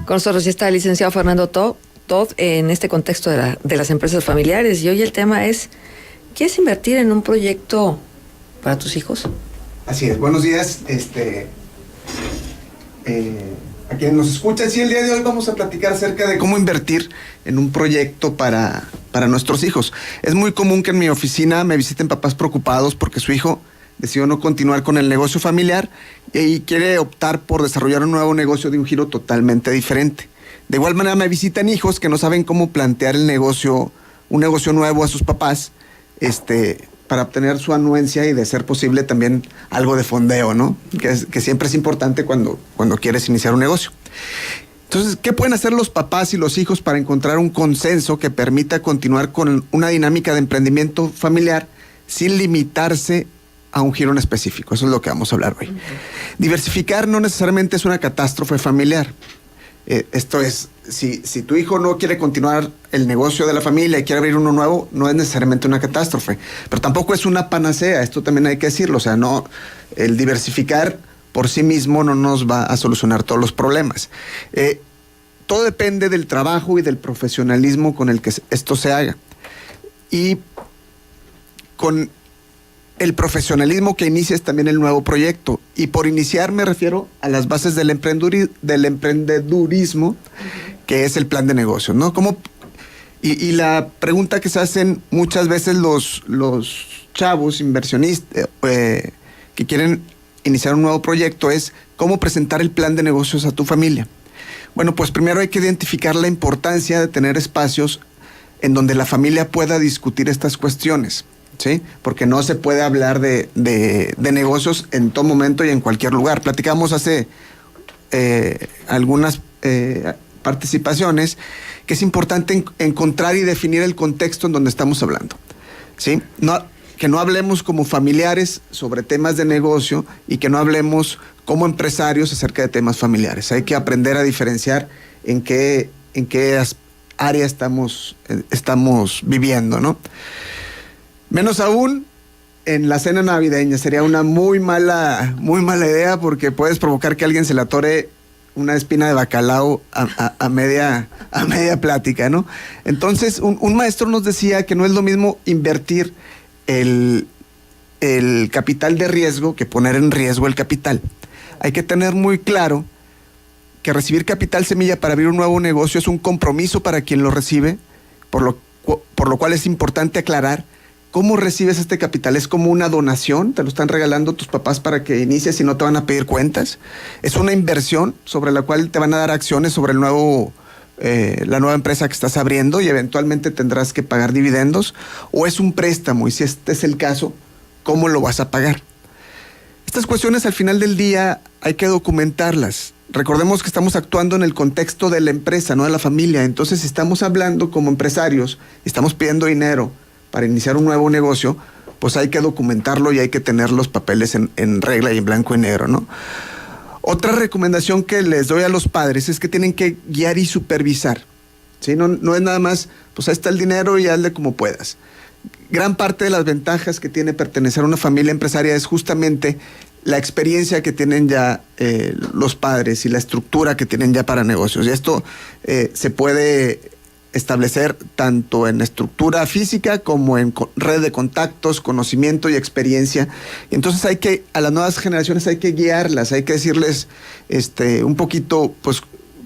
Con nosotros ya está el licenciado Fernando Todd en este contexto de las empresas familiares, y hoy el tema es: ¿quieres invertir en un proyecto para tus hijos? Así es, buenos días a quienes nos escuchan. Sí, el día de hoy vamos a platicar acerca de cómo invertir en un proyecto para nuestros hijos. Es muy común que en mi oficina me visiten papás preocupados porque su hijo decidió no continuar con el negocio familiar y quiere optar por desarrollar un nuevo negocio de un giro totalmente diferente. De igual manera me visitan hijos que no saben cómo plantear un negocio nuevo a sus papás, para obtener su anuencia y, de ser posible, también algo de fondeo, ¿no? Que siempre es importante cuando quieres iniciar un negocio. Entonces, ¿qué pueden hacer los papás y los hijos para encontrar un consenso que permita continuar con una dinámica de emprendimiento familiar sin limitarse a un giro en específico? Eso es lo que vamos a hablar hoy. Diversificar no necesariamente es una catástrofe familiar. Esto es, si tu hijo no quiere continuar el negocio de la familia y quiere abrir uno nuevo, no es necesariamente una catástrofe, pero tampoco es una panacea. Esto también hay que decirlo. O sea, no, el diversificar por sí mismo no nos va a solucionar todos los problemas. Todo depende del trabajo y del profesionalismo con el que esto se haga. Y con el profesionalismo que inicies también el nuevo proyecto. Y por iniciar me refiero a las bases del emprendedurismo, que es el plan de negocio, ¿no? Y la pregunta que se hacen muchas veces los chavos inversionistas que quieren iniciar un nuevo proyecto es: ¿cómo presentar el plan de negocios a tu familia? Bueno, pues primero hay que identificar la importancia de tener espacios en donde la familia pueda discutir estas cuestiones, ¿sí? Porque no se puede hablar de negocios en todo momento y en cualquier lugar. Platicamos hace algunas participaciones que es importante encontrar y definir el contexto en donde estamos hablando, ¿sí? Que no hablemos como familiares sobre temas de negocio y que no hablemos como empresarios acerca de temas familiares. Hay que aprender a diferenciar en qué área estamos viviendo, ¿no? Menos aún en la cena navideña. Sería una muy mala idea, porque puedes provocar que a alguien se le atore una espina de bacalao a media plática, ¿no? Entonces, un maestro nos decía que no es lo mismo invertir el capital de riesgo que poner en riesgo el capital. Hay que tener muy claro que recibir capital semilla para abrir un nuevo negocio es un compromiso para quien lo recibe, por lo cual es importante aclarar cómo recibes este capital. ¿Es como una donación? ¿Te lo están regalando tus papás para que inicies y no te van a pedir cuentas? ¿Es una inversión sobre la cual te van a dar acciones sobre la nueva empresa que estás abriendo y eventualmente tendrás que pagar dividendos? ¿O es un préstamo? Y si este es el caso, ¿cómo lo vas a pagar? Estas cuestiones, al final del día, hay que documentarlas. Recordemos que estamos actuando en el contexto de la empresa, no de la familia. Entonces, si estamos hablando como empresarios y estamos pidiendo dinero para iniciar un nuevo negocio, pues hay que documentarlo y hay que tener los papeles en regla y en blanco y negro, ¿no? Otra recomendación que les doy a los padres es que tienen que guiar y supervisar, ¿sí? No es nada más, pues ahí está el dinero y hazle como puedas. Gran parte de las ventajas que tiene pertenecer a una familia empresaria es justamente la experiencia que tienen ya los padres y la estructura que tienen ya para negocios. Y esto se puede establecer tanto en estructura física como en red de contactos, conocimiento y experiencia. Y entonces a las nuevas generaciones hay que guiarlas, hay que decirles un poquito, pues,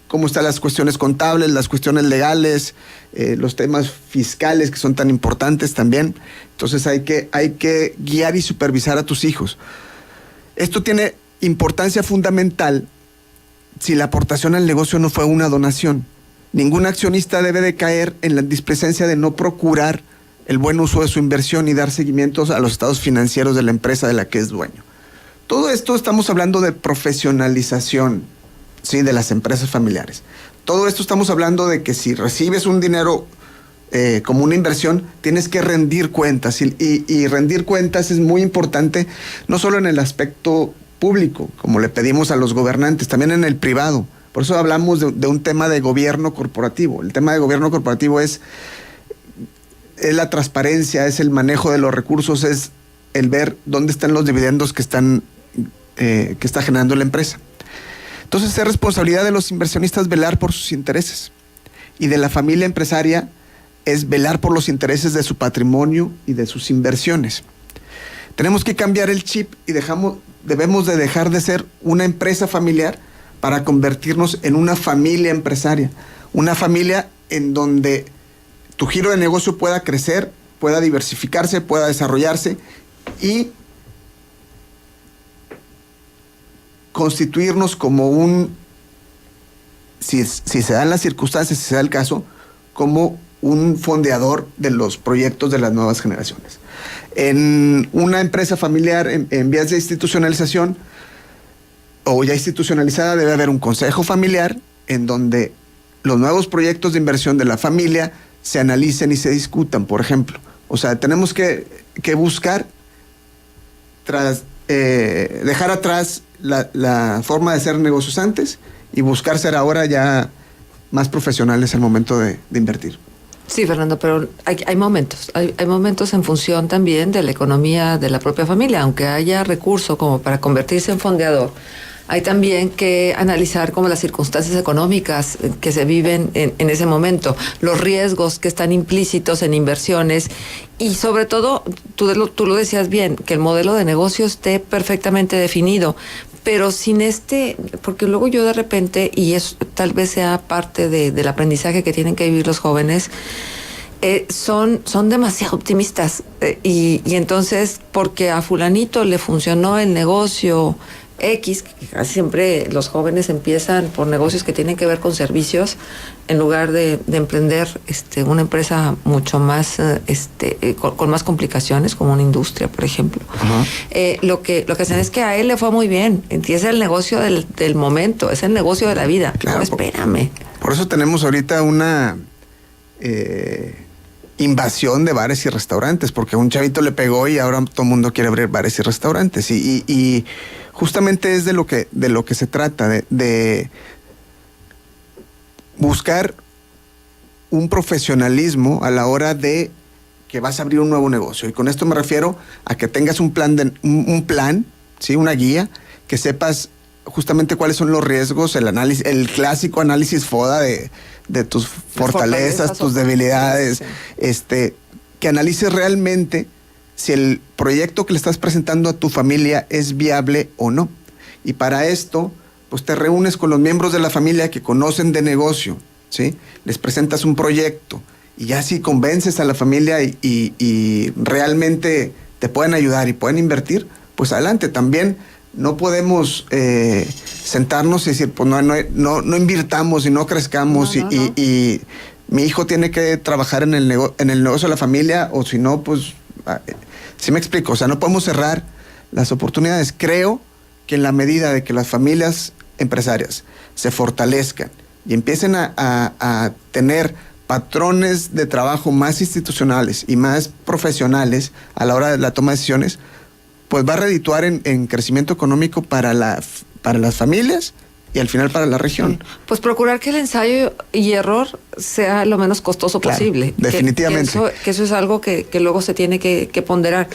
cómo están las cuestiones contables, las cuestiones legales, los temas fiscales que son tan importantes también. Entonces hay que guiar y supervisar a tus hijos. Esto tiene importancia fundamental si la aportación al negocio no fue una donación. Ningún accionista debe de caer en la displicencia de no procurar el buen uso de su inversión y dar seguimientos a los estados financieros de la empresa de la que es dueño. Todo esto estamos hablando de profesionalización, ¿sí?, de las empresas familiares. Todo esto estamos hablando de que si recibes un dinero como una inversión, tienes que rendir cuentas. Y rendir cuentas es muy importante, no solo en el aspecto público, como le pedimos a los gobernantes, también en el privado. Por eso hablamos de un tema de gobierno corporativo. El tema de gobierno corporativo es la transparencia, es el manejo de los recursos, es el ver dónde están los dividendos que está generando la empresa. Entonces es responsabilidad de los inversionistas velar por sus intereses, y de la familia empresaria es velar por los intereses de su patrimonio y de sus inversiones. Tenemos que cambiar el chip y debemos de dejar de ser una empresa familiar para convertirnos en una familia empresaria. Una familia en donde tu giro de negocio pueda crecer, pueda diversificarse, pueda desarrollarse y constituirnos como si se dan las circunstancias, si se da el caso, como un fondeador de los proyectos de las nuevas generaciones. En una empresa familiar en vías de institucionalización o ya institucionalizada debe haber un consejo familiar en donde los nuevos proyectos de inversión de la familia se analicen y se discutan, por ejemplo. O sea, tenemos que buscar dejar atrás la forma de hacer negocios antes y buscar ser ahora ya más profesionales al momento de invertir. Sí, Fernando, pero hay momentos. Hay momentos en función también de la economía de la propia familia. Aunque haya recurso como para convertirse en fondeador, hay también que analizar como las circunstancias económicas que se viven en ese momento, los riesgos que están implícitos en inversiones y sobre todo, tú lo decías bien, que el modelo de negocio esté perfectamente definido, pero sin porque luego yo de repente, y eso tal vez sea parte del aprendizaje que tienen que vivir los jóvenes, son demasiado optimistas y entonces porque a fulanito le funcionó el negocio X, que casi siempre los jóvenes empiezan por negocios que tienen que ver con servicios en lugar de emprender una empresa mucho más con más complicaciones como una industria, por ejemplo. Uh-huh. Lo que hacen es que a él le fue muy bien y es el negocio del momento, es el negocio de la vida. Claro, no, espérame. Por eso tenemos ahorita una invasión de bares y restaurantes, porque un chavito le pegó y ahora todo el mundo quiere abrir bares y restaurantes y justamente es de lo que se trata, de buscar un profesionalismo a la hora de que vas a abrir un nuevo negocio. Y con esto me refiero a que tengas un plan, ¿sí? Una guía, que sepas justamente cuáles son los riesgos, el clásico análisis FODA de tus fortalezas, tus debilidades, sí. Que analices realmente si el proyecto que le estás presentando a tu familia es viable o no. Y para esto, pues te reúnes con los miembros de la familia que conocen de negocio, ¿sí? Les presentas un proyecto y ya si convences a la familia y realmente te pueden ayudar y pueden invertir, pues adelante. También no podemos sentarnos y decir, pues no invirtamos y no crezcamos y mi hijo tiene que trabajar en el negocio de la familia o si no, pues... ¿Sí me explico? O sea, no podemos cerrar las oportunidades. Creo que en la medida de que las familias empresarias se fortalezcan y empiecen a tener patrones de trabajo más institucionales y más profesionales a la hora de la toma de decisiones, pues va a redituar en crecimiento económico para las familias y al final para la región. Sí. Pues procurar que el ensayo y error sea lo menos costoso posible. Definitivamente. Que eso es algo que luego se tiene que ponderar.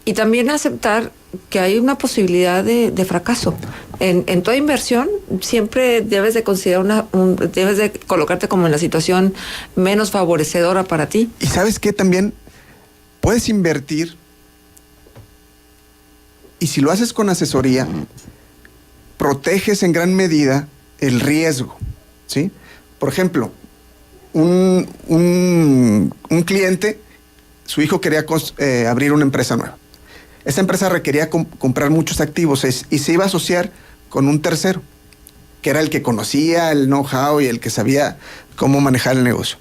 Y también aceptar que hay una posibilidad de fracaso. En toda inversión siempre debes de considerar debes de colocarte como en la situación menos favorecedora para ti. Y ¿sabes qué? También puedes invertir y si lo haces con asesoría, proteges en gran medida el riesgo, ¿sí? Por ejemplo, un cliente, su hijo quería abrir una empresa nueva. Esa empresa requería comprar muchos activos y se iba a asociar con un tercero, que era el que conocía el know-how y el que sabía cómo manejar el negocio.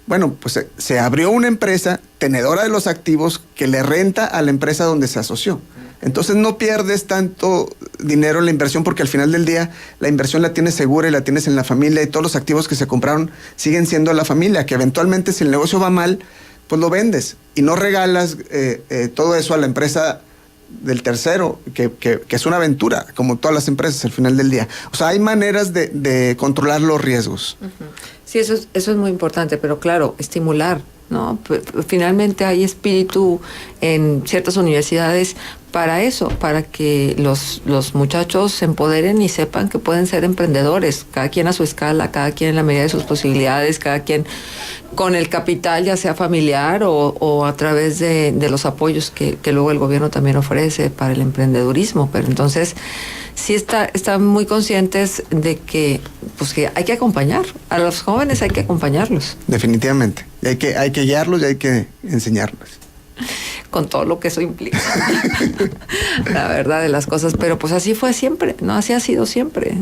Bueno, pues se abrió una empresa tenedora de los activos que le renta a la empresa donde se asoció. Entonces no pierdes tanto dinero en la inversión porque al final del día la inversión la tienes segura y la tienes en la familia y todos los activos que se compraron siguen siendo la familia, que eventualmente si el negocio va mal, pues lo vendes y no regalas todo eso a la empresa del tercero, que es una aventura, como todas las empresas al final del día. O sea, hay maneras de controlar los riesgos. Uh-huh. Sí, eso es muy importante, pero claro, estimular, ¿no? Finalmente hay espíritu en ciertas universidades para eso, para que los muchachos se empoderen y sepan que pueden ser emprendedores, cada quien a su escala, cada quien en la medida de sus posibilidades, cada quien con el capital, ya sea familiar o a través de los apoyos que luego el gobierno también ofrece para el emprendedurismo. Pero entonces sí están muy conscientes de que, pues, que hay que acompañar a los jóvenes, hay que acompañarlos. Definitivamente. Y hay que guiarlos y hay que enseñarlos. Con todo lo que eso implica, la verdad de las cosas, pero pues así fue siempre, ¿no? Así ha sido siempre.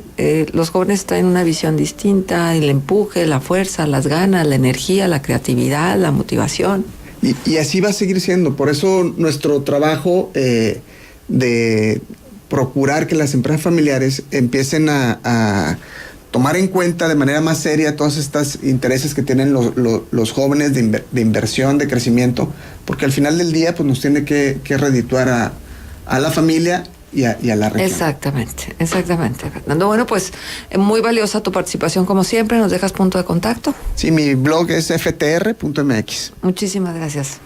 Los jóvenes traen una visión distinta, el empuje, la fuerza, las ganas, la energía, la creatividad, la motivación. Y así va a seguir siendo. Por eso nuestro trabajo de procurar que las empresas familiares empiecen a tomar en cuenta de manera más seria todos estos intereses que tienen los jóvenes de inversión, de crecimiento, porque al final del día pues nos tiene que redituar a la familia y a la región. Exactamente, Fernando. Bueno, pues muy valiosa tu participación como siempre. ¿Nos dejas punto de contacto? Sí, mi blog es ftr.mx. Muchísimas gracias.